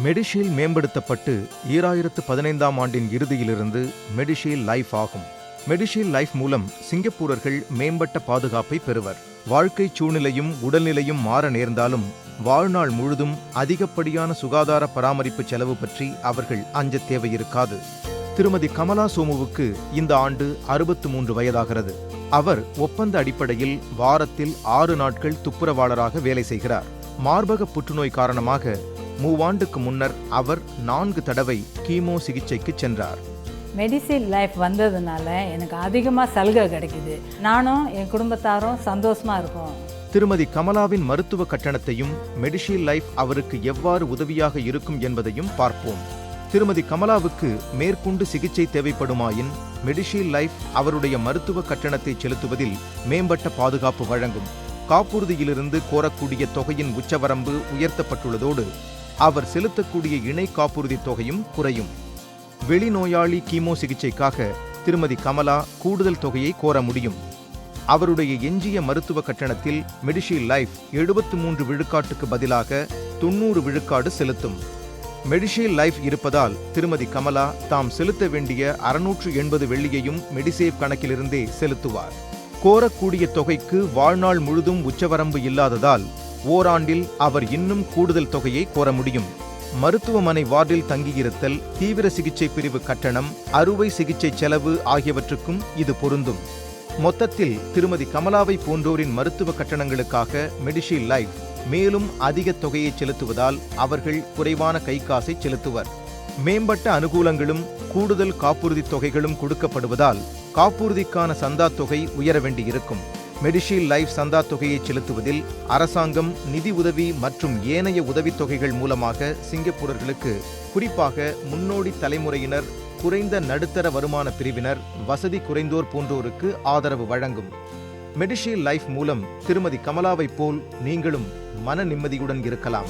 மெடிஷீல் மேம்படுத்தப்பட்டு 2015ஆம் ஆண்டின் இறுதியிலிருந்து மெடிஷீல் லைஃப் ஆகும். மெடிஷீல் லைஃப் மூலம் சிங்கப்பூரர்கள் மேம்பட்ட பாதுகாப்பை பெறுவர். வாழ்க்கை சூழ்நிலையும் உடல்நிலையும் மாற நேர்ந்தாலும் வாழ்நாள் முழுதும் அதிகப்படியான சுகாதார பராமரிப்பு செலவு பற்றி அவர்கள் அஞ்ச தேவையிருக்காது. திருமதி கமலா சோமுவுக்கு இந்த ஆண்டு 63 வயதாகிறது. அவர் ஒப்பந்த அடிப்படையில் வாரத்தில் 6 நாட்கள் துப்புரவாளராக வேலை செய்கிறார். மார்பக புற்றுநோய் காரணமாக 3 ஆண்டுக்கு முன்னர் அவர் 4 தடவை கீமோ சிகிச்சைக்கு சென்றார். மெடிஷீல் லைஃப் வந்ததுனால எனக்கு அதிகமாக சலுகை கிடைக்குது. நானும் என் குடும்பத்தாரும் சந்தோஷமாக இருக்கோம். திருமதி கமலாவின் மருத்துவ கட்டணத்தையும் மெடிஷீல் லைஃப் அவருக்கு எவ்வாறு உதவியாக இருக்கும் என்பதையும் பார்ப்போம். திருமதி கமலாவுக்கு மேற்கொண்டு சிகிச்சை தேவைப்படுமாயின் மெடிஷீல் லைஃப் அவருடைய மருத்துவ கட்டணத்தை செலுத்துவதில் மேம்பட்ட பாதுகாப்பு வழங்கும். காப்புறுதியிலிருந்து கோரக்கூடிய தொகையின் உச்சவரம்பு உயர்த்தப்பட்டுள்ளதோடு அவர் செலுத்தக்கூடிய இணை காப்புறுதி தொகையும் குறையும். வெளிநோயாளி கீமோ சிகிச்சைக்காக திருமதி கமலா கூடுதல் தொகையை கோர முடியும். அவருடைய எஞ்சிய மருத்துவ கட்டணத்தில் மெடிஷீல் லைஃப் 73 விழுக்காட்டுக்கு பதிலாக 90 விழுக்காடு செலுத்தும். மெடிஷீல் லைஃப் இருப்பதால் திருமதி கமலா தாம் செலுத்த வேண்டிய 680 வெள்ளியையும் மெடிசேவ் கணக்கிலிருந்தே செலுத்துவார். கோரக்கூடிய தொகைக்கு வாழ்நாள் முழுதும் உச்சவரம்பு இல்லாததால் ஓராண்டில் அவர் இன்னும் கூடுதல் தொகையை கோர முடியும். மருத்துவமனை வார்டில் தங்கியிருத்தல், தீவிர சிகிச்சை பிரிவு கட்டணம், அறுவை சிகிச்சை செலவு ஆகியவற்றுக்கும் இது பொருந்தும். மொத்தத்தில் திருமதி கமலாவை போன்றோரின் மருத்துவ கட்டணங்களுக்காக மெடிஷீல் லைஃப் மேலும் அதிக தொகையை செலுத்துவதால் அவர்கள் குறைவான கைக்காசை செலுத்துவர். மேம்பட்ட அனுகூலங்களும் கூடுதல் காப்புறுதி தொகைகளும் கொடுக்கப்படுவதால் காப்புறுதிக்கான சந்தா தொகை உயர வேண்டியிருக்கும். மெடிஷீல் லைஃப் சந்தா தொகையை செலுத்துவதில் அரசாங்கம் நிதி உதவி மற்றும் ஏனைய உதவித்தொகைகள் மூலமாக சிங்கப்பூரர்களுக்கு, குறிப்பாக முன்னோடி தலைமுறையினர், குறைந்த நடுத்தர வருமான பிரிவினர், வசதி குறைந்தோர் போன்றோருக்கு ஆதரவு வழங்கும். மெடிஷீல் லைஃப் மூலம் திருமதி கமலாவைப் போல் நீங்களும் மன நிம்மதியுடன் இருக்கலாம்.